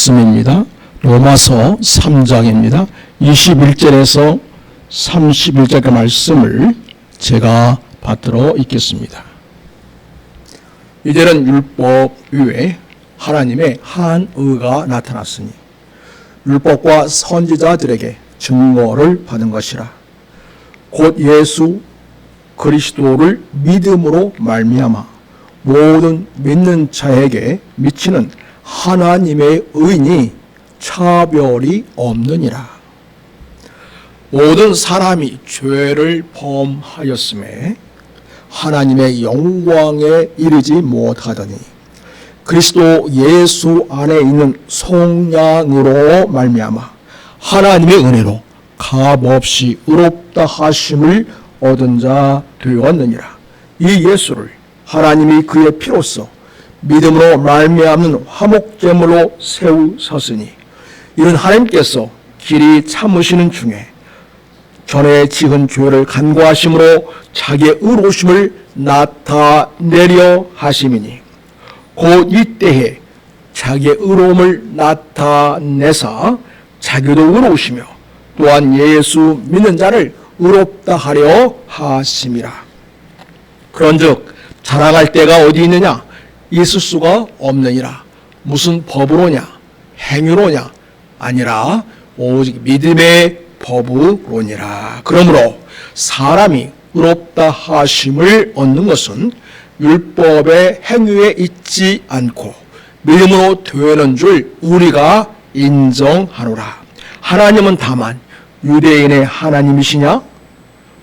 말씀입니다. 로마서 3장입니다. 21절에서 31절의 말씀을 제가 받들어 읽겠습니다. 이제는 율법 위에 하나님의 한 의가 나타났으니 율법과 선지자들에게 증거를 받은 것이라. 곧 예수 그리스도를 믿음으로 말미암아 모든 믿는 자에게 미치는 하나님의 의인이 차별이 없느니라. 모든 사람이 죄를 범하였음에 하나님의 영광에 이르지 못하더니 그리스도 예수 안에 있는 속량으로 말미암아 하나님의 은혜로 값없이 의롭다 하심을 얻은 자 되었느니라. 이 예수를 하나님이 그의 피로써 믿음으로 말미암는 화목제물로 세우셨으니 이는 하나님께서 길이 참으시는 중에 전에 지은 죄를 간구하심으로 자기의 의로우심을 나타내려 하심이니 곧 이때에 자기의 의로움을 나타내사 자기도 의로우시며 또한 예수 믿는 자를 의롭다 하려 하심이라. 그런즉 자랑할 때가 어디 있느냐? 있을 수가 없느니라. 무슨 법으로냐? 행위로냐? 아니라 오직 믿음의 법으로니라. 그러므로 사람이 의롭다 하심을 얻는 것은 율법의 행위에 있지 않고 믿음으로 되는 줄 우리가 인정하노라. 하나님은 다만 유대인의 하나님이시냐?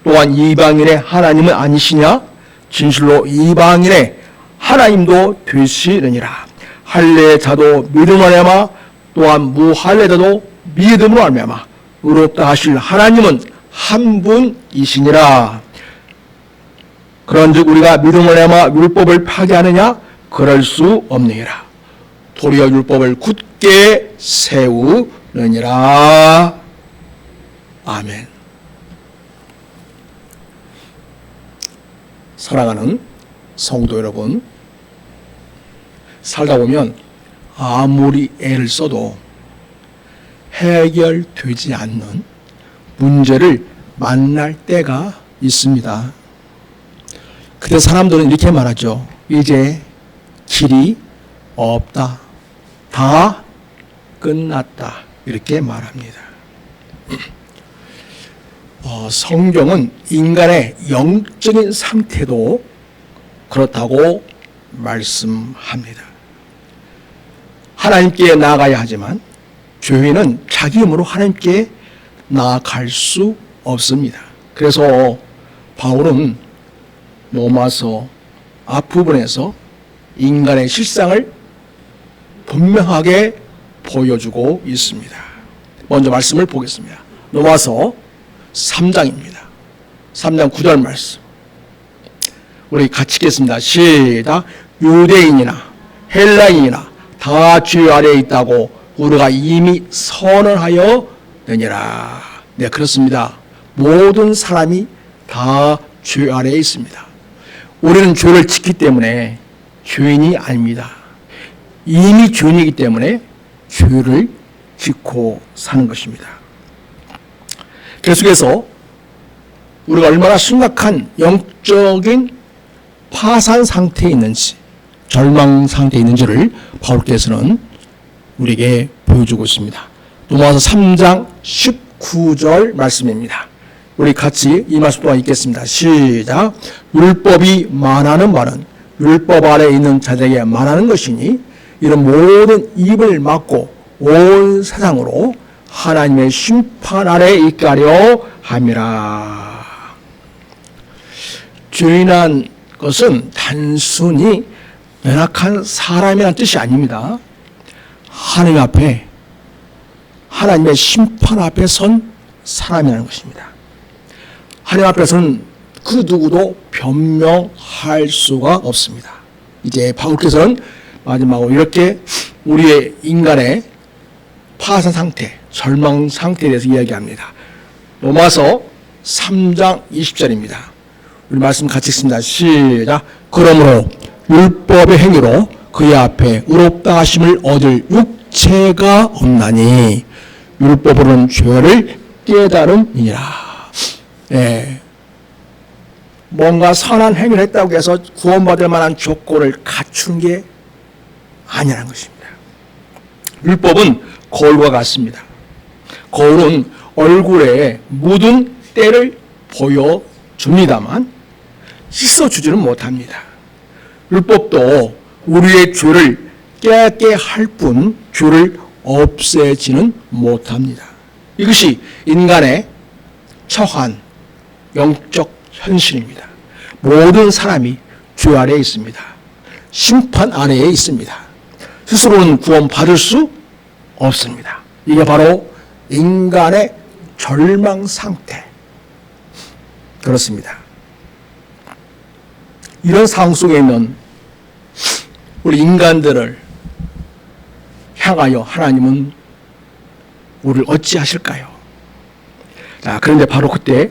또한 이방인의 하나님은 아니시냐? 진실로 이방인의 하나님도 되시느니라. 할례자도 믿음으로 말미암아 또한 무할례자도 믿음으로 말미암아 의롭다 하실 하나님은 한 분이시니라. 그런즉 우리가 믿음으로 말미암아 율법을 파괴하느냐? 그럴 수 없느니라. 도리어 율법을 굳게 세우느니라. 아멘. 사랑하는 성도 여러분, 살다 보면 아무리 애를 써도 해결되지 않는 문제를 만날 때가 있습니다. 그때 사람들은 이렇게 말하죠. 이제 길이 없다. 다 끝났다. 이렇게 말합니다. 성경은 인간의 영적인 상태도 그렇다고 말씀합니다. 하나님께 나아가야 하지만 죄인은 자기 힘으로 하나님께 나아갈 수 없습니다. 그래서 바울은 로마서 앞부분에서 인간의 실상을 분명하게 보여주고 있습니다. 먼저 말씀을 보겠습니다. 로마서 3장입니다. 3장 9절 말씀. 우리 같이 읽겠습니다. 시작. 유대인이나 헬라인이나 다 죄 아래에 있다고 우리가 이미 선언하였느니라. 네, 그렇습니다. 모든 사람이 다 죄 아래에 있습니다. 우리는 죄를 짓기 때문에 죄인이 아닙니다. 이미 죄인이기 때문에 죄를 짓고 사는 것입니다. 계속해서 우리가 얼마나 심각한 영적인 파산 상태에 있는지, 절망 상태에 있는지를 바울께서는 우리에게 보여주고 있습니다. 로마서 3장 19절 말씀입니다. 우리 같이 이 말씀 또한 읽겠습니다. 시작. 율법이 말하는 바는 율법 아래 있는 자들에게 말하는 것이니 이런 모든 입을 막고 온 세상으로 하나님의 심판 아래 있게 하려 함이라. 죄인한 것은 단순히 연약한 사람이라는 뜻이 아닙니다. 하나님 앞에, 하나님의 심판 앞에 선 사람이라는 것입니다. 하나님 앞에서는 그 누구도 변명할 수가 없습니다. 이제 바울께서는 마지막으로 이렇게 우리의 인간의 파산 상태, 절망 상태에 대해서 이야기합니다. 로마서 3장 20절입니다. 우리 말씀 같이 읽습니다. 시작. 그러므로 율법의 행위로 그의 앞에 의롭다 하심을 얻을 자체가 없나니 율법으로는 죄를 깨달음이니라. 예. 뭔가 선한 행위를 했다고 해서 구원받을 만한 조건을 갖춘 게 아니라는 것입니다. 율법은 거울과 같습니다. 거울은 얼굴에 묻은 때를 보여줍니다만 씻어주지는 못합니다. 율법도 우리의 죄를 깨끗게 할 뿐 죄를 없애지는 못합니다. 이것이 인간의 처한 영적 현실입니다. 모든 사람이 죄 아래에 있습니다. 심판 아래에 있습니다. 스스로는 구원받을 수 없습니다. 이게 바로 인간의 절망 상태. 그렇습니다. 이런 상황 속에 있는 우리 인간들을 향하여 하나님은 우리를 어찌하실까요? 자, 그런데 바로 그때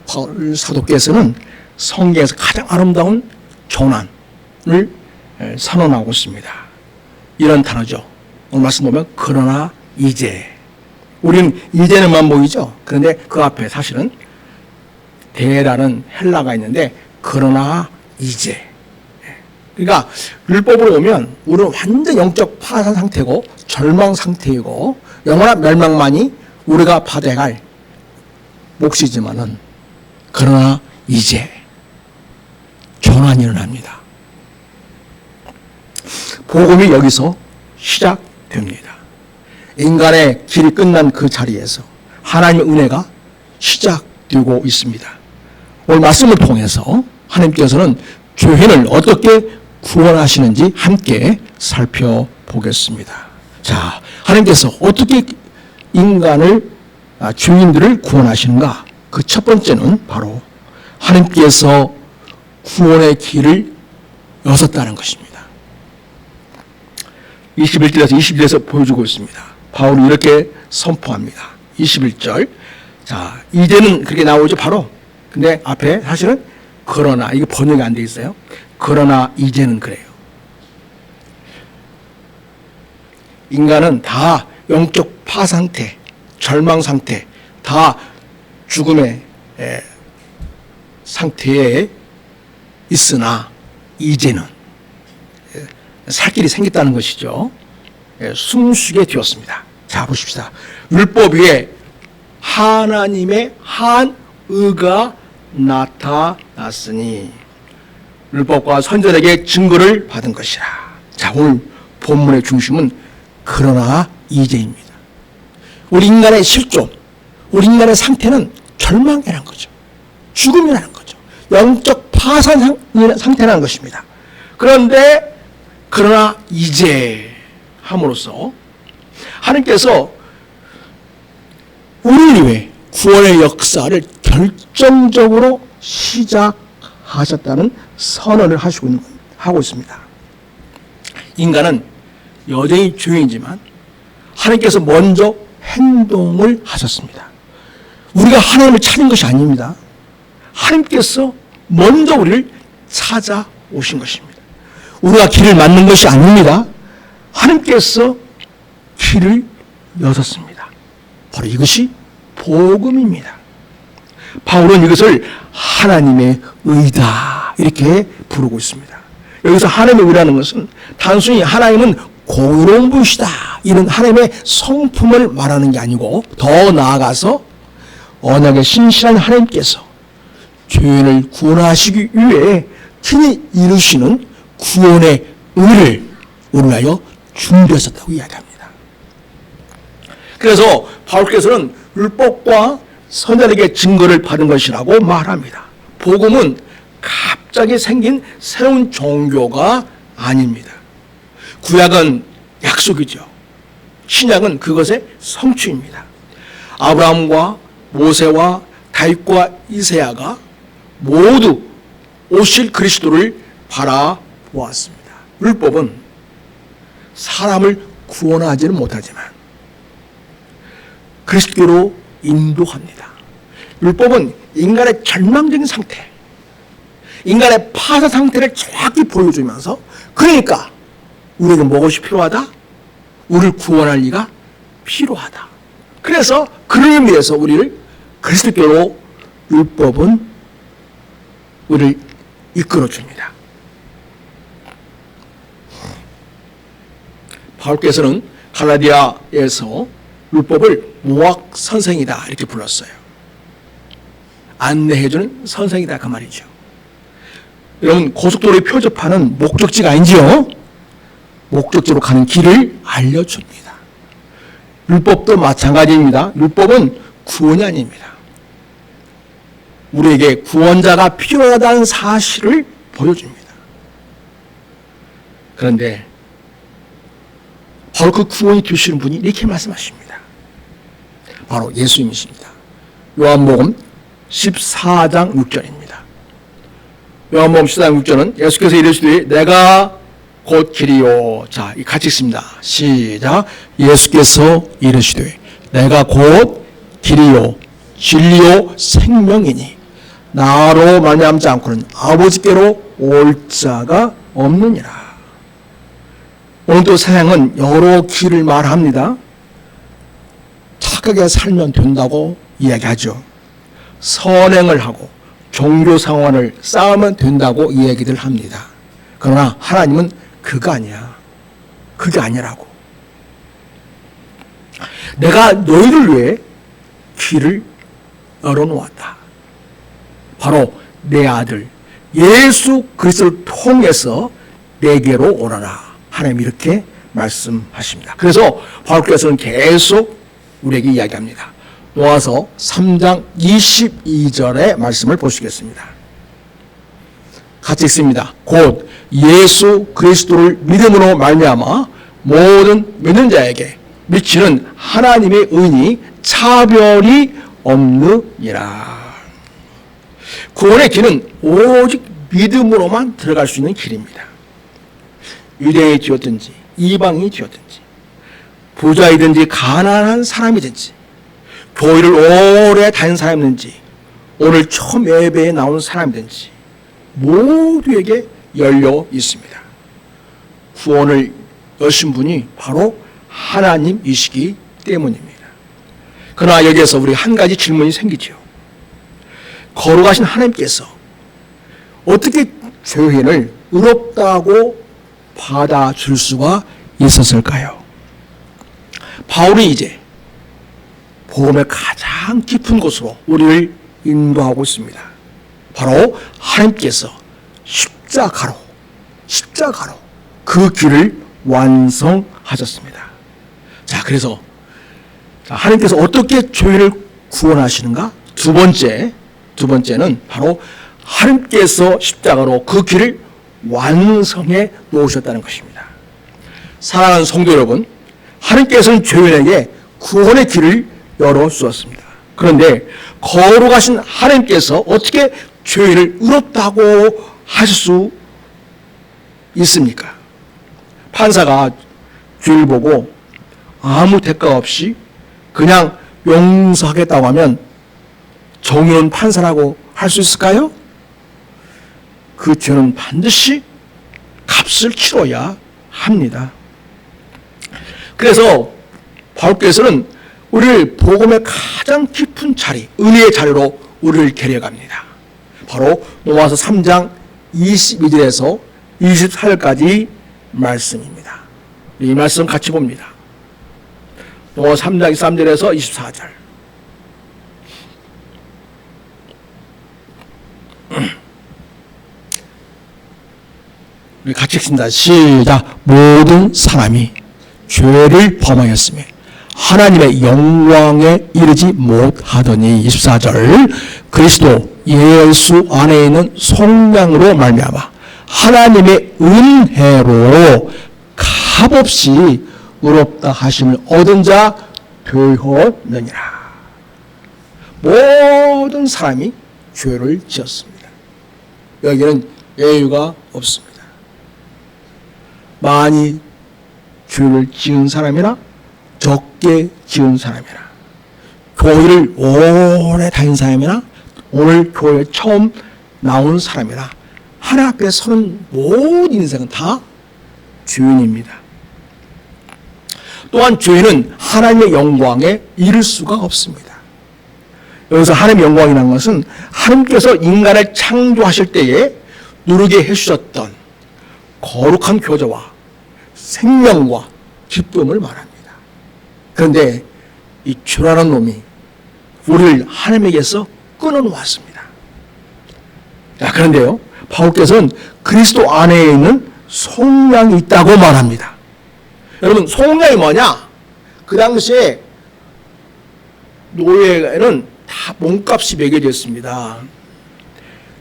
바울 사도께서는 성경에서 가장 아름다운 조난을 선언하고 있습니다. 이런 단어죠. 오늘 말씀 보면 그러나 이제. 우리는 이제는만 보이죠. 그런데 그 앞에 사실은 대라는 헬라가 있는데 그러나 이제. 그러니까 율법으로 보면 우리는 완전 영적 파산 상태고 절망 상태이고 영원한 멸망만이 우리가 받아야 할 몫이지만은 그러나 이제 전환이 일어납니다. 복음이 여기서 시작됩니다. 인간의 길이 끝난 그 자리에서 하나님의 은혜가 시작되고 있습니다. 오늘 말씀을 통해서 하나님께서는 죄인을 어떻게 구원하시는지 함께 살펴보겠습니다. 자, 하나님께서 어떻게 인간을, 죄인들을 구원하시는가? 그 첫 번째는 바로 하나님께서 구원의 길을 여셨다는 것입니다. 21절에서 22절에서 보여주고 있습니다. 바울이 이렇게 선포합니다. 21절. 자, 이제는 그렇게 나오죠, 바로. 근데 앞에 사실은 그러나, 이게 번역이 안 돼 있어요. 그러나 이제는 그래요. 인간은 다 영적 파상태, 절망 상태, 다 죽음의 상태에 있으나 이제는 살 길이 생겼다는 것이죠. 숨쉬게 되었습니다. 자, 보십시다. 율법 위에 하나님의 한 의가 나타났으니 율법과 선지자에게 증거를 받은 것이라. 자, 오늘 본문의 중심은 그러나 이제입니다. 우리 인간의 실존, 우리 인간의 상태는 절망이라는 거죠. 죽음이라는 거죠. 영적 파산 상태라는 것입니다. 그런데 그러나 이제 함으로써 하나님께서 우리를 위해 구원의 역사를 결정적으로 시작하셨다는 선언을 하고 있습니다. 인간은 여전히 죄인이지만 하나님께서 먼저 행동을 하셨습니다. 우리가 하나님을 찾은 것이 아닙니다. 하나님께서 먼저 우리를 찾아오신 것입니다. 우리가 길을 맞는 것이 아닙니다. 하나님께서 길을 여셨습니다. 바로 이것이 복음입니다. 바울은 이것을 하나님의 의다 이렇게 부르고 있습니다. 여기서 하나님의 의라는 것은 단순히 하나님은 공의로운 분이시다 이런 하나님의 성품을 말하는 게 아니고 더 나아가서 언약의 신실한 하나님께서 죄인을 구원하시기 위해 친히 이루시는 구원의 의를 우리를 위하여 준비하셨다고 이야기합니다. 그래서 바울께서는 율법과 선지자에게 증거를 받은 것이라고 말합니다. 복음은 갑자기 생긴 새로운 종교가 아닙니다. 구약은 약속이죠. 신약은 그것의 성취입니다. 아브라함과 모세와 다윗과 이사야가 모두 오실 그리스도를 바라보았습니다. 율법은 사람을 구원하지는 못하지만 그리스도로 인도합니다. 율법은 인간의 절망적인 상태, 인간의 파산 상태를 정확히 보여주면서 그러니까 우리에게 무엇이 필요하다? 우리를 구원할 이가 필요하다. 그래서 그를 의미에서 우리를 그리스도께로 율법은 우리를 이끌어줍니다. 바울께서는 갈라디아에서 율법을 모학 선생이다 이렇게 불렀어요. 안내해주는 선생이다 그 말이죠. 여러분, 고속도로에 표적판은 목적지가 아니지요. 목적지로 가는 길을 알려줍니다. 율법도 마찬가지입니다. 율법은 구원이 아닙니다. 우리에게 구원자가 필요하다는 사실을 보여줍니다. 그런데 바로 그 구원이 되시는 분이 이렇게 말씀하십니다. 바로 예수님이십니다. 요한복음 14장 6절입니다. 요한복음 14장 6절은 예수께서 이르시되 내가 곧 길이요. 자, 같이 읽습니다. 시작. 예수께서 이르시되 내가 곧 길이요 진리요 생명이니 나로 말미암지 않고는 아버지께로 올 자가 없느니라. 오늘도 세상은 여러 길을 말합니다. 착하게 살면 된다고 이야기하죠. 선행을 하고 종교 생활을 쌓으면 된다고 이야기들 합니다. 그러나 하나님은 그거 아니야. 그게 아니라고. 내가 너희를 위해 길을 열어놓았다. 바로 내 아들 예수 그리스도를 통해서 내게로 오라라. 하나님 이렇게 말씀하십니다. 그래서 바울께서는 계속 우리에게 이야기합니다. 놓아서 3장 22절의 말씀을 보시겠습니다. 같이 읽습니다. 곧 예수 그리스도를 믿음으로 말미암아 모든 믿는 자에게 미치는 하나님의 은이 차별이 없느니라. 구원의 길은 오직 믿음으로만 들어갈 수 있는 길입니다. 유대인이 되었든지 이방인이 되었든지 부자이든지 가난한 사람이든지 교회를 오래 다닌 사람이든지 오늘 처음 예배에 나온 사람이든지 모두에게 열려 있습니다. 구원을 여신 분이 바로 하나님이시기 때문입니다. 그러나 여기에서 우리 한 가지 질문이 생기죠. 거룩하신 하나님께서 어떻게 죄인을 의롭다고 받아줄 수가 있었을까요? 바울이 이제 복음의 가장 깊은 곳으로 우리를 인도하고 있습니다. 바로 하나님께서 십자가로 그 길을 완성하셨습니다. 자, 그래서 하나님께서 어떻게 죄인을 구원하시는가? 두 번째는 바로 하나님께서 십자가로 그 길을 완성해 놓으셨다는 것입니다. 사랑하는 성도 여러분, 하나님께서는 죄인에게 구원의 길을 열어 주었습니다. 그런데 거룩하신 하나님께서 어떻게 죄인을 의롭다고 하실 수 있습니까? 판사가 죄를 보고 아무 대가 없이 그냥 용서하겠다고 하면 정의로운 판사라고 할 수 있을까요? 그 죄는 반드시 값을 치러야 합니다. 그래서 바울께서는 우리를 복음의 가장 깊은 자리, 은혜의 자리로 우리를 데려갑니다. 바로 로마서 3장 22절에서 24절까지 말씀입니다. 이 말씀 같이 봅니다. 로마서 3장 23절에서 24절. 우리 같이 읽습니다. 시작. 모든 사람이 죄를 범하였으며 하나님의 영광에 이르지 못하더니 24절. 그리스도 예수 안에 있는 속량으로 말미암아 하나님의 은혜로 값없이 의롭다 하심을 얻은 자 되었느니라. 모든 사람이 죄를 지었습니다. 여기는 예외가 없습니다. 많이 죄를 지은 사람이나 적게 지은 사람이나 교회를 오래 다닌 사람이나 오늘 교회에 처음 나온 사람이나 하나님 앞에 서는 모든 인생은 다 죄인입니다. 또한 죄는 하나님의 영광에 이를 수가 없습니다. 여기서 하나님의 영광이라는 것은 하나님께서 인간을 창조하실 때에 누리게 해주셨던 거룩한 교제와 생명과 기쁨을 말합니다. 그런데 이 죄라는 놈이 우리를 하나님에게서 끊어놓았습니다. 그런데요, 바울께서는 그리스도 안에 있는 속량이 있다고 말합니다. 여러분, 속량이 뭐냐? 그 당시에 노예에는 다 몸값이 매겨졌습니다.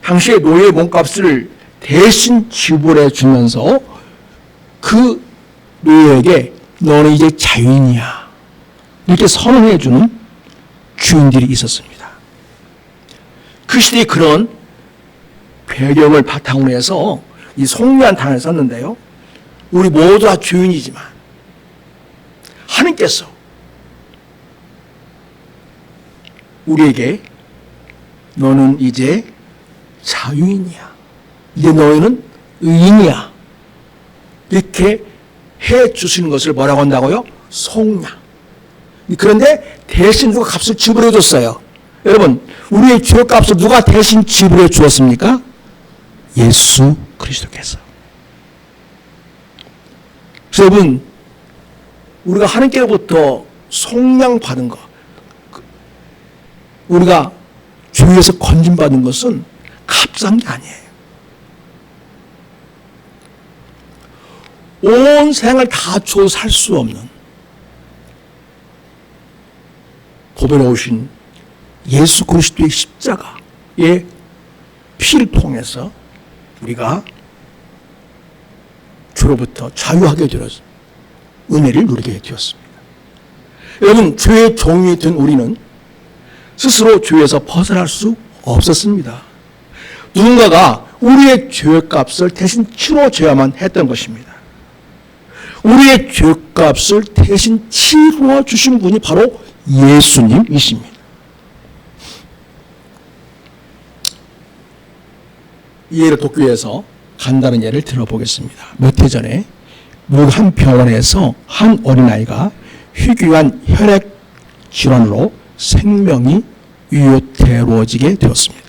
당시에 노예 몸값을 대신 지불해 주면서 그 노예에게 너는 이제 자유인이야, 이렇게 선언해 주는 주인들이 있었습니다. 그 시대에 그런 배경을 바탕으로 해서 이 속량 단어를 썼는데요, 우리 모두 다 주인이지만 하나님께서 우리에게 너는 이제 자유인이야, 이제 너희는 의인이야, 이렇게 해 주시는 것을 뭐라고 한다고요? 속량. 그런데 대신 누가 값을 지불해 줬어요. 여러분, 우리의 죄값을 누가 대신 지불해 주었습니까? 예수 그리스도께서. 그래서 여러분, 우리가 하나님께로부터 속량 받은 것, 우리가 죄에서 건진받은 것은 값싼 게 아니에요. 온 생을 다 줘도 살 수 없는 보배로우신 예수 그리스도의 십자가의 피를 통해서 우리가 죄로부터 자유하게 되어서 은혜를 누리게 되었습니다. 여러분, 죄의 종이 된 우리는 스스로 죄에서 벗어날 수 없었습니다. 누군가가 우리의 죄값을 대신 치러줘야만 했던 것입니다. 우리의 죄값을 대신 치루어 주신 분이 바로 예수님이십니다. 이 예를 돕기 위해서 간단한 예를 들어보겠습니다. 몇 해 전에 미국 한 병원에서 한 어린아이가 희귀한 혈액 질환으로 생명이 위태로워지게 되었습니다.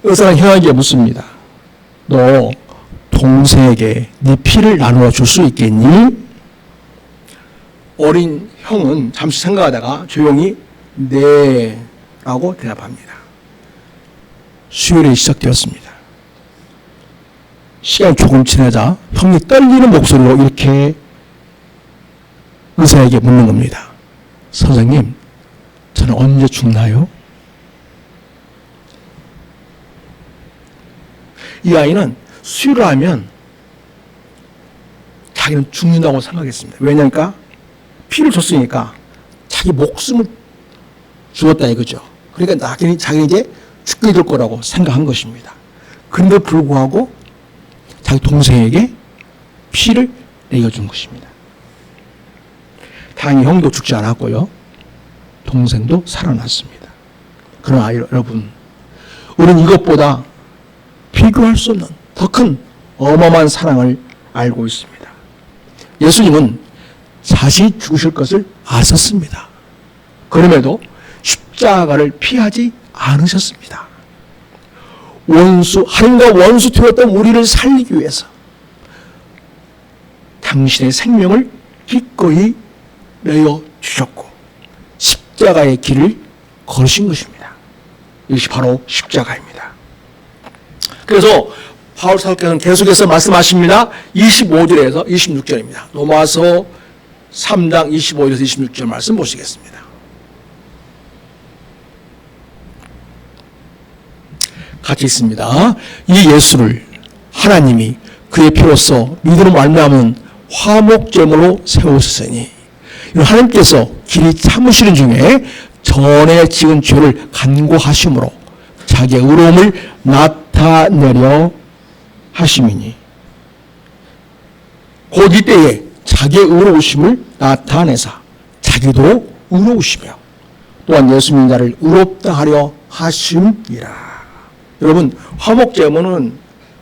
의사는 형에게 묻습니다. 너 동생에게 네 피를 나누어 줄 수 있겠니? 어린 형은 잠시 생각하다가 조용히 네 라고 대답합니다. 수혈이 시작되었습니다. 시간이 조금 지나자 형이 떨리는 목소리로 이렇게 의사에게 묻는 겁니다. 선생님, 저는 언제 죽나요? 이 아이는 수혈을 하면 자기는 죽는다고 생각했습니다. 왜냐니까 피를 줬으니까 자기 목숨을 주었다 이거죠. 그러니까 자기는 이제 죽게 될 거라고 생각한 것입니다. 그런데 불구하고 자기 동생에게 피를 내어준 것입니다. 다행히 형도 죽지 않았고요, 동생도 살아났습니다. 그러나 여러분, 우리는 이것보다 비교할 수 없는 더 큰 어마어마한 사랑을 알고 있습니다. 예수님은 자신이 죽으실 것을 아셨습니다. 그럼에도 십자가를 피하지 않으셨습니다. 하나님과 원수 되었던 우리를 살리기 위해서 당신의 생명을 기꺼이 내어주셨고 십자가의 길을 걸으신 것입니다. 이것이 바로 십자가입니다. 그래서 바울 사도께서는 계속해서 말씀하십니다. 25절에서 26절입니다. 로마서 3장 25절에서 26절 말씀 보시겠습니다. 같이 있습니다. 이 예수를 하나님이 그의 피로써 믿음으로 말미암은 화목제물로 세우셨으니 하나님께서 길이 참으시는 중에 전에 지은 죄를 간구하심으로 자기의 의로움을 나타내려 하심이니 곧 이때에 자기의 의로우심을 나타내사 자기도 의로우시며 또한 예수 믿는 자를 의롭다 하려 하심이라. 여러분, 화목제물은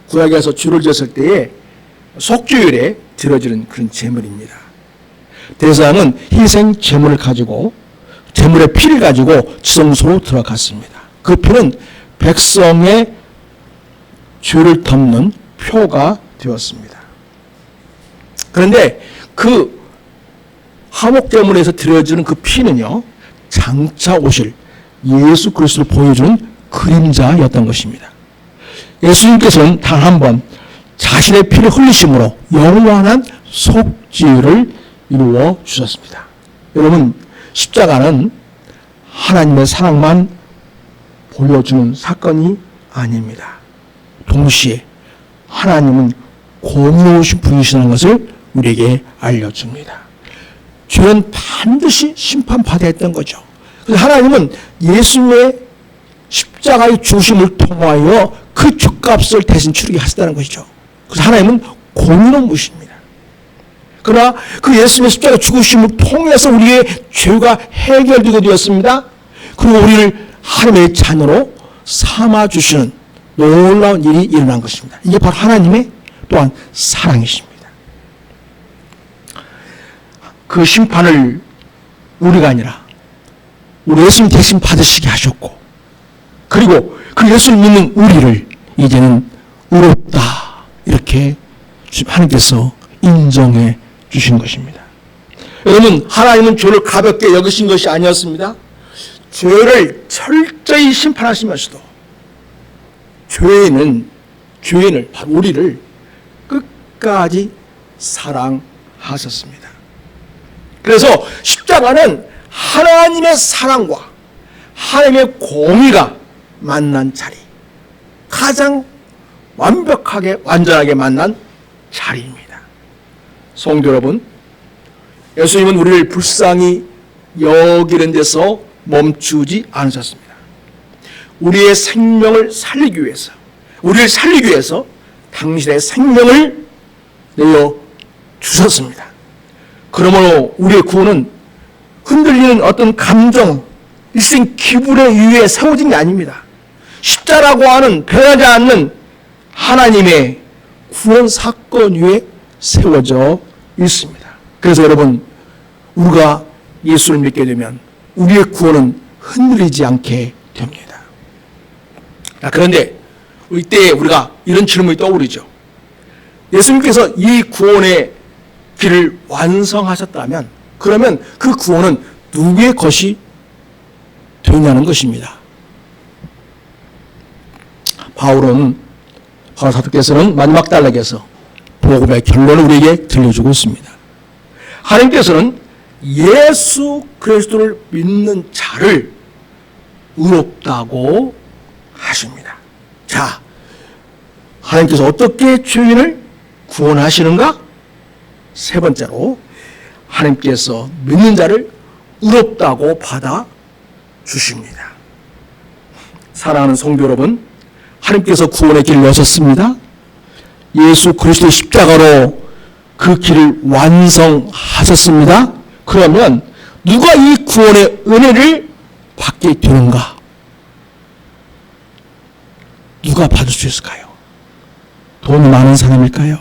구약에서 주를 지었을 때에 속죄율에 드려지는 그런 제물입니다. 대제사장은 희생 제물을 가지고 제물의 피를 가지고 지성소로 들어갔습니다. 그 피는 백성의 죄를 덮는 표가 되었습니다. 그런데 그 화목제물에서 드려지는 그 피는요, 장차 오실 예수 그리스도를 보여주는 그림자였던 것입니다. 예수님께서는 단 한 번 자신의 피를 흘리심으로 영원한 속죄를 이루어 주셨습니다. 여러분, 십자가는 하나님의 사랑만 보여주는 사건이 아닙니다. 동시에 하나님은 공의로우신 분이시라는 것을 우리에게 알려줍니다. 죄는 반드시 심판받아야 했던 거죠. 그래서 하나님은 예수님의 십자가의 죽으심을 통하여 그 죄값을 대신 치르게 하셨다는 것이죠. 그래서 하나님은 공의로운 분이십니다. 그러나 그 예수님의 십자가 죽으심을 통해서 우리의 죄가 해결되게 되었습니다. 그리고 우리를 하나님의 자녀로 삼아주시는 놀라운 일이 일어난 것입니다. 이게 바로 하나님의 또한 사랑이십니다. 그 심판을 우리가 아니라 우리 예수님 대신 받으시게 하셨고, 그리고 그 예수를 믿는 우리를 이제는 의롭다 이렇게 하나님께서 인정해 주신 것입니다. 여러분, 하나님은 죄를 가볍게 여기신 것이 아니었습니다. 죄를 철저히 심판하시면서도 죄인을 바로 우리를 끝까지 사랑하셨습니다. 그래서 십자가는 하나님의 사랑과 하나님의 공의가 만난 자리, 가장 완벽하게 완전하게 만난 자리입니다. 성도 여러분, 예수님은 우리를 불쌍히 여기는 데서 멈추지 않으셨습니다. 우리의 생명을 살리기 위해서, 우리를 살리기 위해서 당신의 생명을 내어 주셨습니다. 그러므로 우리의 구원은 흔들리는 어떤 감정, 일생 기분의 위에 세워진 게 아닙니다. 십자라고 하는 변하지 않는 하나님의 구원 사건 위에 세워져 있습니다. 그래서 여러분, 우리가 예수를 믿게 되면 우리의 구원은 흔들리지 않게 됩니다. 그런데 이때 우리가 이런 질문이 떠오르죠. 예수님께서 이 구원의 길을 완성하셨다면, 그러면 그 구원은 누구의 것이 되냐는 것입니다. 바울 사도께서는 마지막 단락에서 복음의 결론을 우리에게 들려주고 있습니다. 하나님께서는 예수 그리스도를 믿는 자를 의롭다고 하십니다. 자, 하나님께서 어떻게 죄인을 구원하시는가? 세 번째로, 하나님께서 믿는 자를 의롭다고 받아 주십니다. 사랑하는 성도 여러분, 하나님께서 구원의 길을 여셨습니다. 예수 그리스도의 십자가로 그 길을 완성하셨습니다. 그러면 누가 이 구원의 은혜를 받게 되는가? 누가 받을 수 있을까요? 돈이 많은 사람일까요?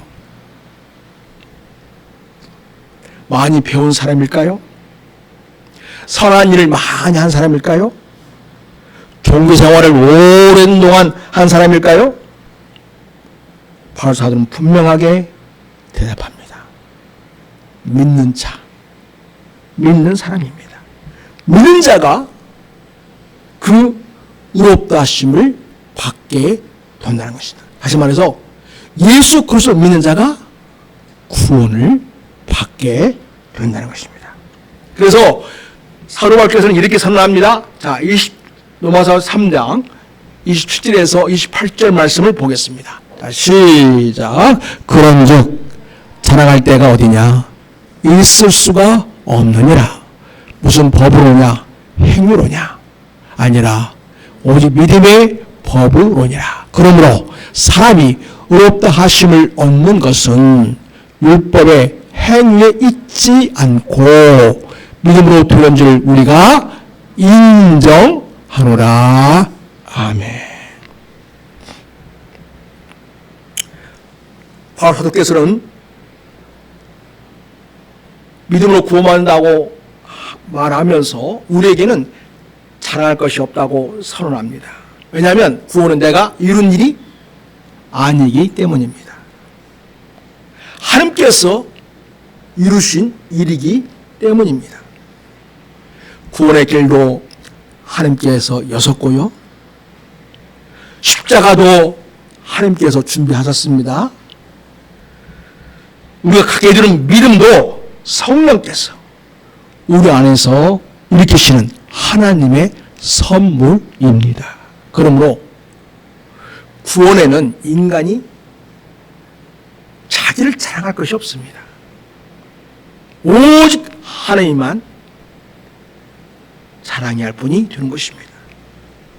많이 배운 사람일까요? 선한 일을 많이 한 사람일까요? 종교 생활을 오랜 동안 한 사람일까요? 바울 사도는 분명하게 대답합니다. 믿는 자, 믿는 사람입니다. 믿는 자가 그 의롭다 하심을 받게 된다는 것이다. 다시 말해서 예수 그리스도를 믿는 자가 구원을 받게 된다는 것입니다. 그래서 사도 바울께서는 이렇게 선언합니다. 자, 로마서 3장 27절에서 28절 말씀을 보겠습니다. 자, 시작. 그런즉 자랑할 때가 어디냐? 있을 수가 없느니라. 무슨 법으로냐? 행위로냐? 아니라 오직 믿음의 법으로니라. 그러므로 사람이 의롭다 하심을 얻는 것은 율법의 행위에 있지 않고 믿음으로 되는 줄 우리가 인정하노라. 아멘. 바울 사도께서는 믿음으로 구원받는다고 말하면서 우리에게는 자랑할 것이 없다고 선언합니다. 왜냐하면 구원은 내가 이룬 일이 아니기 때문입니다. 하나님께서 이루신 일이기 때문입니다. 구원의 길도 하나님께서 여섰고요. 십자가도 하나님께서 준비하셨습니다. 우리가 갖게 되는 믿음도 성령께서 우리 안에서 일으키시는 하나님의 선물입니다. 그러므로 구원에는 인간이 자기를 자랑할 것이 없습니다. 오직 하나님만 자랑해야 할 분이 되는 것입니다.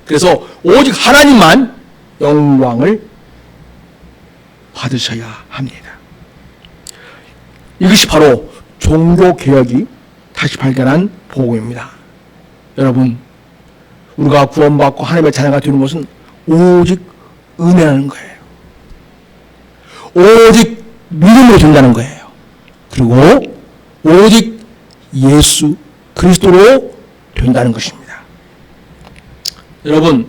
그래서 오직 하나님만 영광을 받으셔야 합니다. 이것이 바로 종교개혁이 다시 발견한 복음입니다. 여러분, 우리가 구원받고 하나님의 자녀가 되는 것은 오직 은혜라는 거예요. 오직 믿음으로 된다는 거예요. 그리고 오직 예수 그리스도로 된다는 것입니다. 여러분,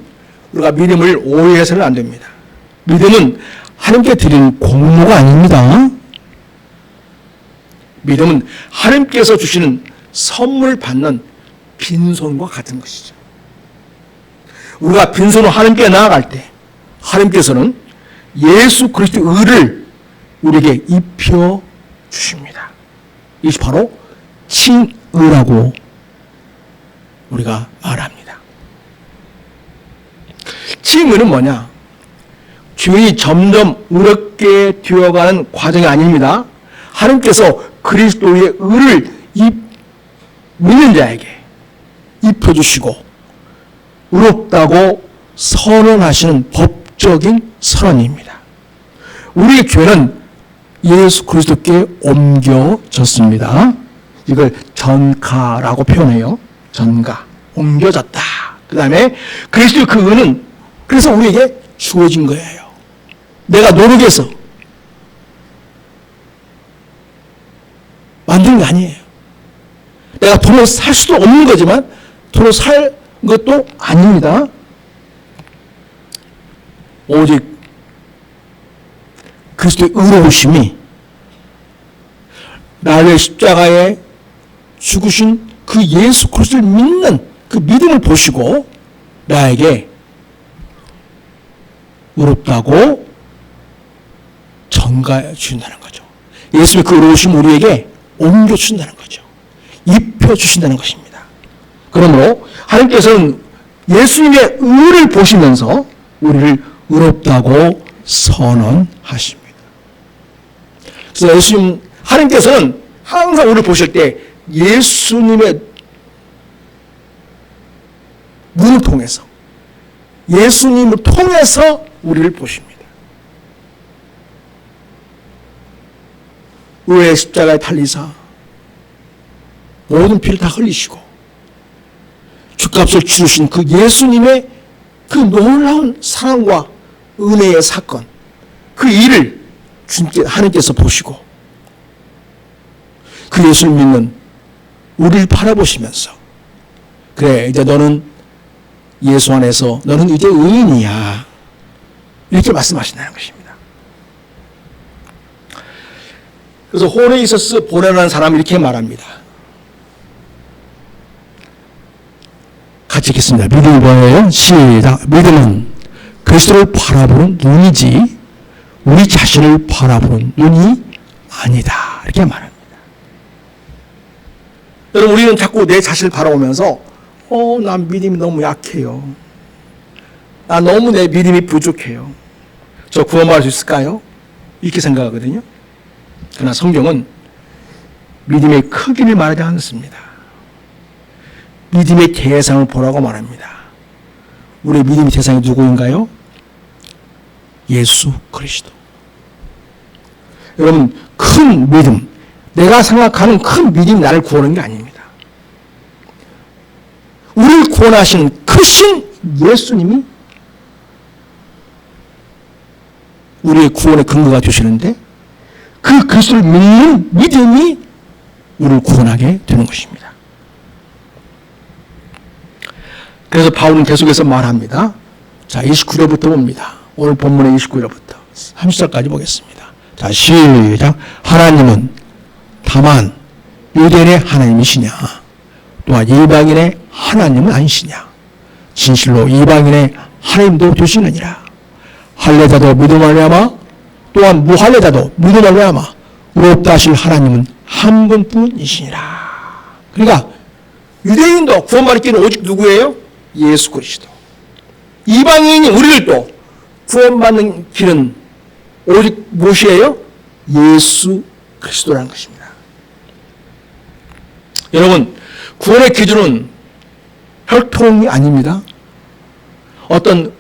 우리가 믿음을 오해해서는 안 됩니다. 믿음은 하나님께 드린 공로가 아닙니다. 믿음은 하나님께서 주시는 선물 받는 빈손과 같은 것이죠. 우리가 빈손으로 하나님께 나아갈 때 하나님께서는 예수 그리스도의 의를 우리에게 입혀 주십니다. 이것이 바로 칭의라고 우리가 말합니다. 칭의는 뭐냐? 주인이 점점 의롭게 되어가는 과정이 아닙니다. 하나님께서 그리스도의 의를 믿는 자에게 입혀주시고 의롭다고 선언하시는 법적인 선언입니다. 우리의 죄는 예수 그리스도께 옮겨졌습니다. 이걸 전가라고 표현해요. 전가, 옮겨졌다. 그 다음에 그리스도의 그 의는 그래서 우리에게 주어진 거예요. 내가 노력해서 만든 게 아니에요. 내가 돈으로 살 수도 없는 거지만 돈으로 살 것도 아닙니다. 오직 그리스도의 의로우심이 나를 십자가에 죽으신 그 예수 그리스도를 믿는 그 믿음을 보시고 나에게 의롭다고 전가해 주신다는 거죠. 예수의 그 의로우심 우리에게 옮겨 주신다는 거죠. 입혀 주신다는 것입니다. 그러므로 하나님께서는 예수님의 의를 보시면서 우리를 의롭다고 선언하십니다. 그래서 하나님께서는 항상 우리를 보실 때 예수님의 눈을 통해서 예수님을 통해서 우리를 보십니다. 의의 십자가에 달리사 모든 피를 다 흘리시고 죗값을 치르신 그 예수님의 그 놀라운 사랑과 은혜의 사건, 그 일을 하나님께서 보시고 그 예수를 믿는 우리를 바라보시면서 그래, 이제 너는 예수 안에서 너는 이제 의인이야, 이렇게 말씀하신다는 것입니다. 그래서 호네이서스 보레라는 사람이 이렇게 말합니다. 같이 읽겠습니다. 믿음이 뭐예요? 시작. 믿음은 그리스도를 바라보는 눈이지 우리 자신을 바라보는 눈이 아니다, 이렇게 말합니다. 여러분, 우리는 자꾸 내 자신을 바라보면서 난 믿음이 너무 약해요. 나 너무 내 믿음이 부족해요. 저 구원받을 수 있을까요? 이렇게 생각하거든요. 그러나 성경은 믿음의 크기를 말하지 않습니다. 믿음의 대상을 보라고 말합니다. 우리의 믿음의 대상이 누구인가요? 예수 그리스도. 여러분, 큰 믿음, 내가 생각하는 큰 믿음이 나를 구원하는 게 아닙니다. 우리를 구원하시는 크신 예수님이 우리의 구원의 근거가 되시는데 그 그리스도를 믿는 믿음이 우리를 구원하게 되는 것입니다. 그래서 바울은 계속해서 말합니다. 자, 29절부터 봅니다. 오늘 본문의 29절부터 30절까지 보겠습니다. 자, 시작. 하나님은 다만 유대인의 하나님이시냐? 또한 이방인의 하나님은 아니시냐? 진실로 이방인의 하나님도 되시느니라. 할례자도 믿음 말미암아 또한 무할례자도 믿음 말미암아 의롭다 하실 하나님은 한 분뿐이시니라. 그러니까 유대인도 구원받을 길은 오직 누구예요? 예수 그리스도. 이방인이 우리들도 구원받는 길은 오직 무엇이에요? 예수 그리스도라는 것입니다. 여러분, 구원의 기준은 혈통이 아닙니다. 어떤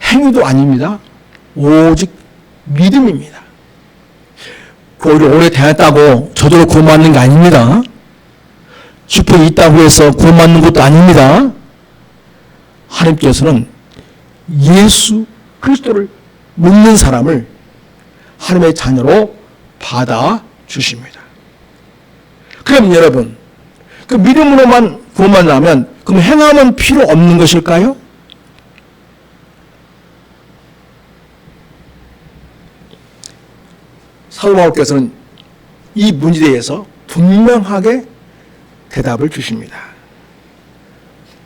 행위도 아닙니다. 오직 믿음입니다. 교회를 오래 다녔다고 저절로 구원받는 게 아닙니다. 축복이 있다고 해서 구원받는 것도 아닙니다. 하나님께서는 예수 그리스도를 믿는 사람을 하나님의 자녀로 받아주십니다. 그럼 여러분, 그 믿음으로만 구원받는다면 그럼 행함은 필요 없는 것일까요? 사도 바울께서는 이 문제에 대해서 분명하게 대답을 주십니다.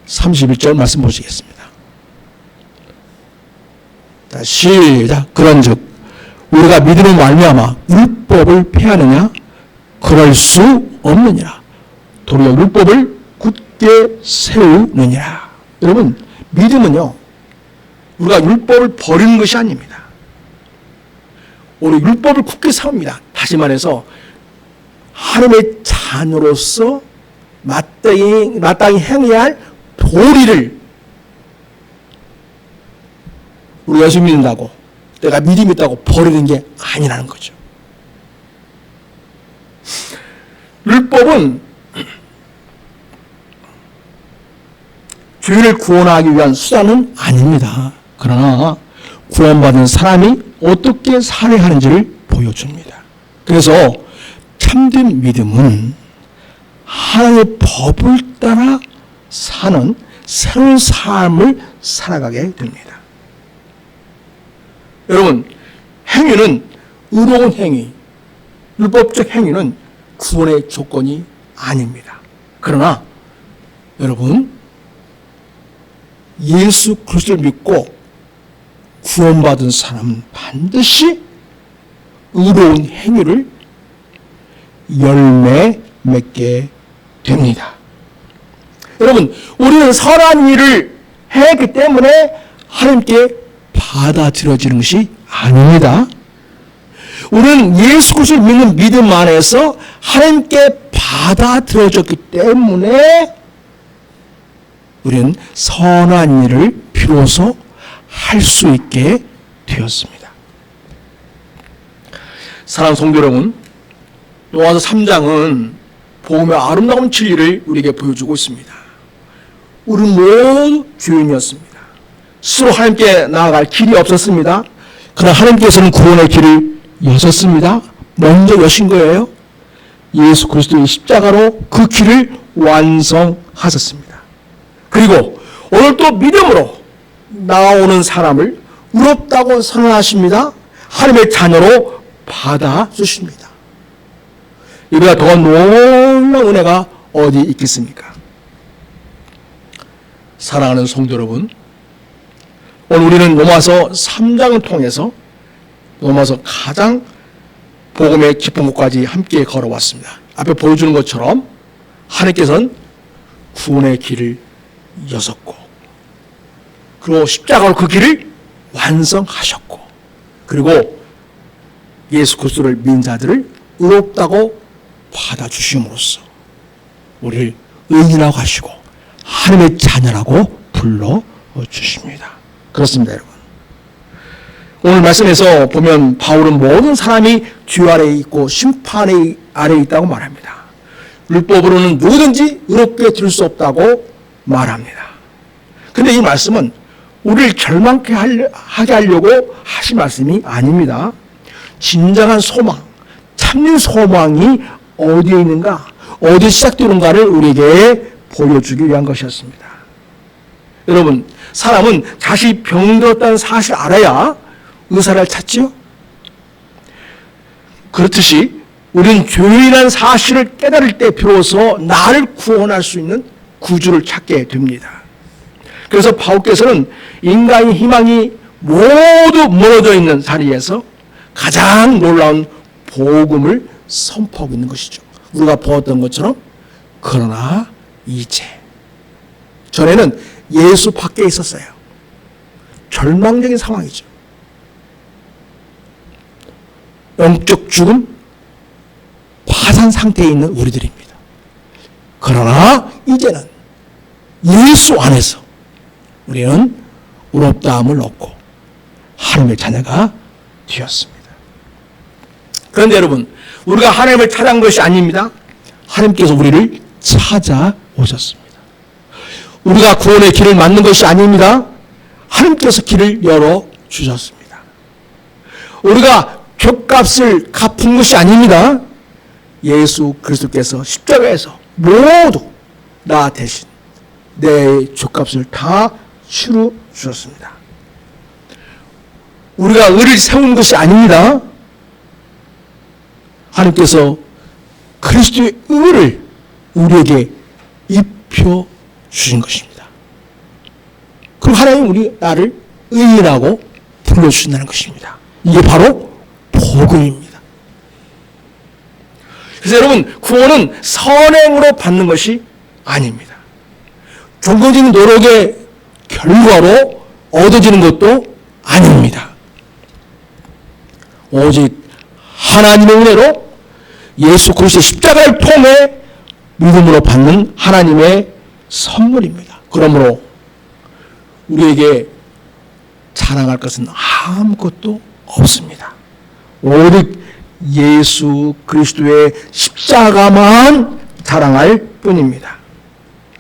31절 말씀 보시겠습니다. 자, 시작. 그런즉 우리가 믿음으로 말미암아 율법을 폐하느냐? 그럴 수 없느니라. 도리어 율법을 굳게 세우느니라. 여러분, 믿음은요, 우리가 율법을 버리는 것이 아닙니다. 우리 율법을 굳게 세웁니다. 다시 말해서 하나님의 자녀로서 마땅히 행해야 할 도리를 우리가 예수 믿는다고, 내가 믿음이 있다고 버리는 게 아니라는 거죠. 율법은 죄를 구원하기 위한 수단은 아닙니다. 그러나 구원받은 사람이 어떻게 살아야 하는지를 보여줍니다. 그래서 참된 믿음은 하나님의 법을 따라 사는 새로운 삶을 살아가게 됩니다. 여러분, 행위는 의로운 행위, 율법적 행위는 구원의 조건이 아닙니다. 그러나 여러분, 예수 그리스도를 믿고 구원받은 사람은 반드시 의로운 행위를 열매 맺게 됩니다. 여러분, 우리는 선한 일을 했기 때문에 하나님께 받아들여지는 것이 아닙니다. 우리는 예수 그리스도를 믿는 믿음 안에서 하나님께 받아들여졌기 때문에 우리는 선한 일을 비로소 할 수 있게 되었습니다. 사랑하는 성도 여러분, 요한서 3장은 복음의 아름다운 진리를 우리에게 보여주고 있습니다. 우리는 모두 죄인이었습니다. 스스로 하나님께 나아갈 길이 없었습니다. 그러나 하나님께서는 구원의 길을 여셨습니다. 먼저 여신 거예요. 예수 그리스도의 십자가로 그 길을 완성하셨습니다. 그리고 오늘 또 믿음으로 나오는 사람을 의롭다고 선언하십니다. 하나님의 자녀로 받아주십니다. 이보다 더 놀라운 은혜가 어디 있겠습니까? 사랑하는 성도 여러분, 오늘 우리는 로마서 3장을 통해서 로마서 가장 복음의 깊은 곳까지 함께 걸어왔습니다. 앞에 보여주는 것처럼 하나님께서는 구원의 길을 여셨고, 그리고 십자가로 그 길을 완성하셨고, 그리고 예수 그리스도를 믿는 자들을 의롭다고 받아주심으로써 우리를 의인이라고 하시고 하나님의 자녀라고 불러주십니다. 그렇습니다, 여러분. 오늘 말씀에서 보면 바울은 모든 사람이 죄 아래에 있고 심판 아래에 있다고 말합니다. 율법으로는 누구든지 의롭게 될 수 없다고 말합니다. 그런데 이 말씀은 우리를 절망케 하게 하려고 하신 말씀이 아닙니다. 진정한 소망, 참된 소망이 어디에 있는가? 어디 시작되는가를 우리에게 보여주기 위한 것이었습니다. 여러분, 사람은 자신이 병들었다는 사실을 알아야 의사를 찾지요? 그렇듯이 우리는 죄인이라는 사실을 깨달을 때 비로소 나를 구원할 수 있는 구주를 찾게 됩니다. 그래서 바울께서는 인간의 희망이 모두 무너져 있는 자리에서 가장 놀라운 복음을 선포하고 있는 것이죠. 우리가 보았던 것처럼 그러나 이제 전에는 예수 밖에 있었어요. 절망적인 상황이죠. 영적 죽음, 파산 상태에 있는 우리들입니다. 그러나 이제는 예수 안에서 우리는 의롭다함을 얻고 하나님의 자녀가 되었습니다. 그런데 여러분, 우리가 하나님을 찾아온 것이 아닙니다. 하나님께서 우리를 찾아오셨습니다. 우리가 구원의 길을 맞는 것이 아닙니다. 하나님께서 길을 열어주셨습니다. 우리가 죗값을 갚은 것이 아닙니다. 예수 그리스도께서 십자가에서 모두 나 대신 내 죗값을 다 치루 주셨습니다. 우리가 의를 세운 것이 아닙니다. 하나님께서 그리스도의 의를 우리에게 입혀 주신 것입니다. 그럼 하나님 나를 의인이라고 불러주신다는 것입니다. 이게 바로 복음입니다. 그래서 여러분, 구원은 선행으로 받는 것이 아닙니다. 종교적인 노력의 결과로 얻어지는 것도 아닙니다. 오직 하나님의 은혜로 예수 그리스도의 십자가를 통해 믿음으로 받는 하나님의 선물입니다. 그러므로 우리에게 자랑할 것은 아무것도 없습니다. 오직 예수 그리스도의 십자가만 자랑할 뿐입니다.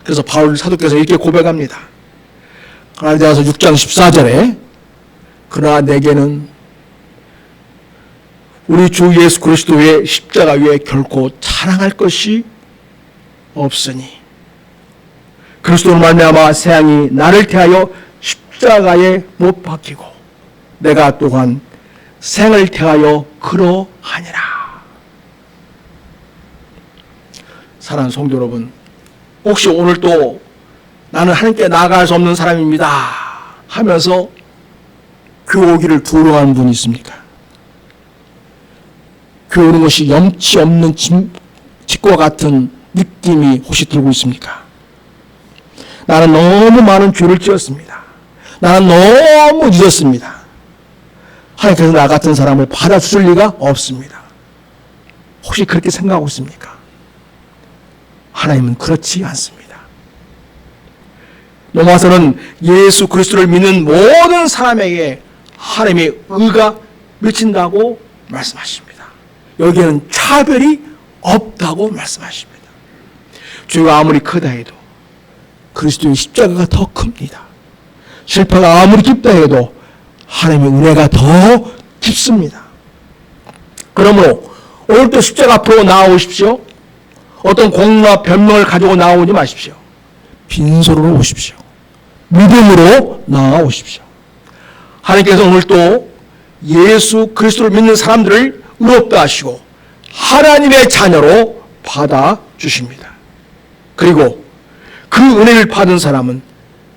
그래서 바울 사도께서 이렇게 고백합니다. 갈라디아서 6장 14절에 그러나 내게는 우리 주 예수 그리스도의 십자가 위에 결코 자랑할 것이 없으니 그리스도로 말미암아 세상이 나를 대하여 십자가에 못 박히고 내가 또한 생을 대하여 그러하니라. 사랑하는 성도 여러분, 혹시 오늘도 나는 하나님께 나아갈 수 없는 사람입니다 하면서 교회 오기를 두려워하는 분이 있습니까? 교회 오는 것이 염치 없는 짓과 같은 느낌이 혹시 들고 있습니까? 나는 너무 많은 죄를 지었습니다. 나는 너무 늦었습니다. 하나님께서 나 같은 사람을 받아주실 리가 없습니다. 혹시 그렇게 생각하고 있습니까? 하나님은 그렇지 않습니다. 로마서는 예수 그리스도를 믿는 모든 사람에게 하나님의 의가 미친다고 말씀하십니다. 여기에는 차별이 없다고 말씀하십니다. 죄가 아무리 크다 해도 그리스도의 십자가가 더 큽니다. 실패가 아무리 깊다 해도 하나님의 은혜가 더 깊습니다. 그러므로 오늘도 십자가 앞으로 나아오십시오. 어떤 공로나 변명을 가지고 나오지 마십시오. 빈손으로 오십시오. 믿음으로 나아오십시오. 하나님께서 오늘도 예수 그리스도를 믿는 사람들을 의롭다 하시고 하나님의 자녀로 받아주십니다. 그리고 그 은혜를 받은 사람은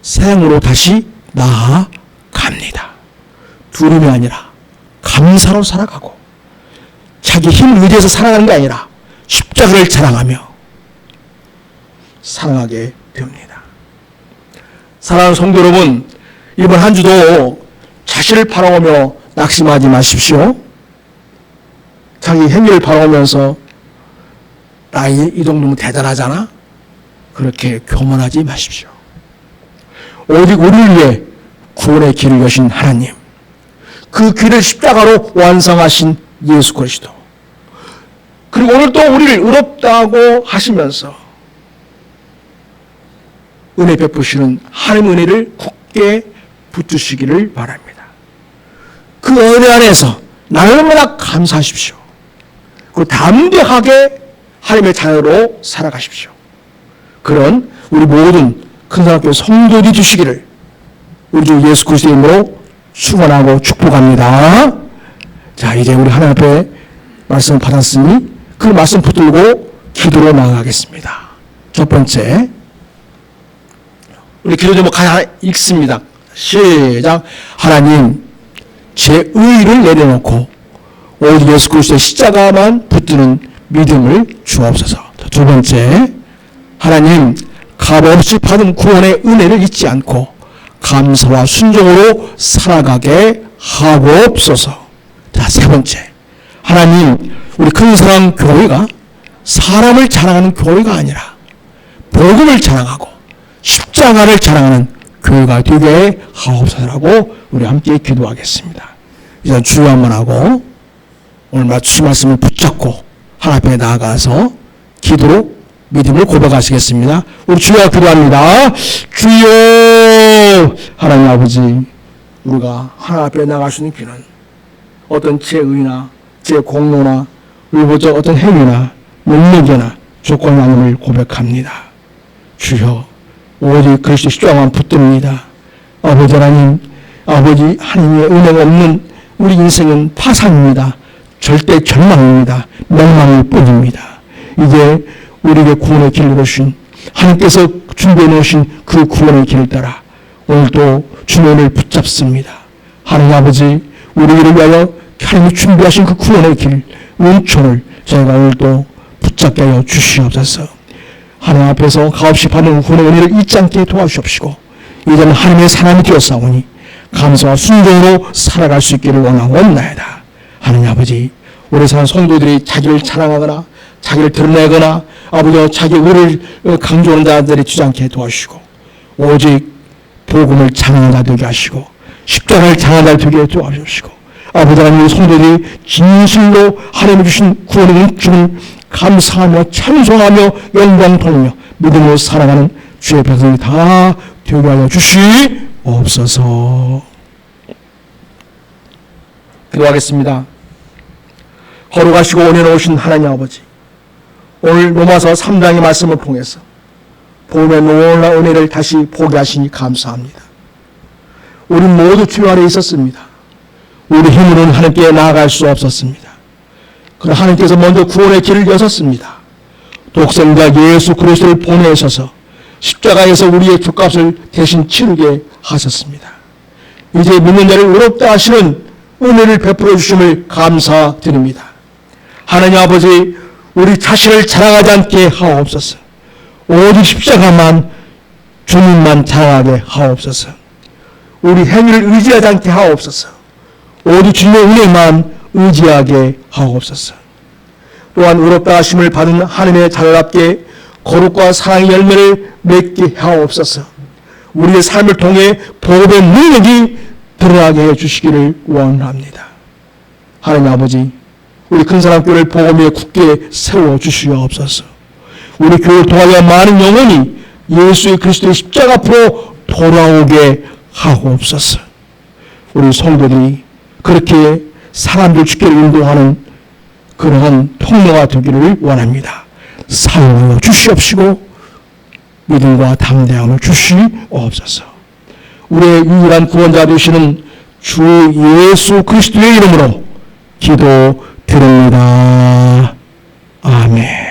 생으로 다시 나아갑니다. 두려움이 아니라 감사로 살아가고 자기 힘을 의지해서 살아가는 게 아니라 십자가를 자랑하며 살아가게 됩니다. 사랑하는 성도 여러분, 이번 한 주도 자신을 바라보며 낙심하지 마십시오. 자기 행위를 바라보면서 나 이 정도면 대단하잖아? 그렇게 교만하지 마십시오. 오직 우리를 위해 구원의 길을 여신 하나님, 그 길을 십자가로 완성하신 예수 그리스도, 그리고 오늘 또 우리를 의롭다고 하시면서 은혜 베푸시는 하나님의 은혜를 굳게 붙드시기를 바랍니다. 그 은혜 안에서 날마다 감사하십시오. 그리고 담대하게 하나님의 자녀로 살아가십시오. 그런 우리 모든 큰사랑교회 성도들이 되시기를 우리 주 예수 그리스도의 이름으로 축원하고 축복합니다. 자, 이제 우리 하나님 앞에 말씀을 받았으니 그 말씀 붙들고 기도로 나아가겠습니다. 첫 번째, 우리 기도 제목 하나 읽습니다. 시작. 하나님, 제 의의를 내려놓고 오직 예수 그리스도의 십자가만 붙드는 믿음을 주옵소서. 두 번째, 하나님, 값없이 받은 구원의 은혜를 잊지 않고 감사와 순종으로 살아가게 하옵소서. 자, 세 번째, 하나님, 우리 큰사랑 교회가 사람을 자랑하는 교회가 아니라 복음을 자랑하고 십자가를 자랑하는 교회가 되게 하옵소서라고 우리 함께 기도하겠습니다. 이제 주여 한번 하고 오늘 맞추신 말씀을 붙잡고 하나님 앞에 나아가서 기도로 믿음을 고백하시겠습니다. 우리 주여 기도합니다. 주여, 하나님 아버지, 우리가 하나님 앞에 나갈 수 있는 길은 어떤 제 의나 제 공로나 의보적 어떤 행위나 능력이나 조건이 아님을 고백합니다. 주여, 오직 그리스도 십자가만 붙듭니다. 아버지 하나님, 아버지 하나님의 은혜가 없는 우리 인생은 파산입니다. 절대 절망입니다. 멸망일 뿐입니다. 이제 우리에게 구원의 길을 주신 하나님께서 준비해 놓으신 그 구원의 길을 따라 오늘도 주님을 붙잡습니다. 하나님 아버지, 우리를 위하여 하나님이 준비하신 그 구원의 길, 은총을 저희가 오늘도 붙잡게 하여 주시옵소서. 하나님 앞에서 값없이 받는 구원의 은혜를 잊지 않게 도와주시옵시고 이제는 하나님의 사람이 되었사오니 감사와 순종으로 살아갈 수 있기를 원하옵나이다. 하나님 아버지, 우리 사는 성도들이 자기를 자랑하거나 자기를 드러내거나 아버지 자기 의를 강조하는 자들이 주지 않게 도와주시고 오직 복음을 자랑하는 자 되게 하시고 십자가를 자랑하는 자 되게 도와주시고 아버지 하나님, 우리 성도들이 진실로 하나님이 주신 구원의 은총을 감사하며 찬송하며 영광 돌리며 믿음으로 살아가는 주의 백성이 다 되게 하여 주시옵소서. 기도하겠습니다. 거룩하시고 은혜로우신 하나님 아버지, 오늘 로마서 3장의 말씀을 통해서 복음의 놀라운 은혜를 다시 보게 하시니 감사합니다. 우리 모두 죄 아래 있었습니다. 우리 힘으로는 하나님께 나아갈 수 없었습니다. 그러나 하나님께서 먼저 구원의 길을 여셨습니다. 독생자 예수 그리스도를 보내셔서 십자가에서 우리의 죄값을 대신 치르게 하셨습니다. 이제 믿는 자를 의롭다 하시는 은혜를 베풀어 주심을 감사드립니다. 하나님 아버지, 우리 자신을 자랑하지 않게 하옵소서. 오직 십자가만, 주님만 자랑하게 하옵소서. 우리 행위를 의지하지 않게 하옵소서. 오직 주님의 은혜만 의지하게 하옵소서. 또한 의롭다 하심을 받은 하나님의 자녀답게 거룩과 사랑의 열매를 맺게 하옵소서. 우리의 삶을 통해 복음의 능력이 드러나게 해주시기를 원합니다. 하나님 아버지, 우리 큰사랑 교회를 복음 위에 굳게 세워주시옵소서. 우리 교회를 통하여 많은 영혼이 예수의 그리스도의 십자가 앞으로 돌아오게 하옵소서. 우리 성도들이 그렇게 사람들 주께로 인도하는 그러한 통로가 되기를 원합니다. 사용하여 주시옵시고 믿음과 담대함을 주시옵소서. 우리의 유일한 구원자 되시는 주 예수 그리스도의 이름으로 기도드립니다. 아멘.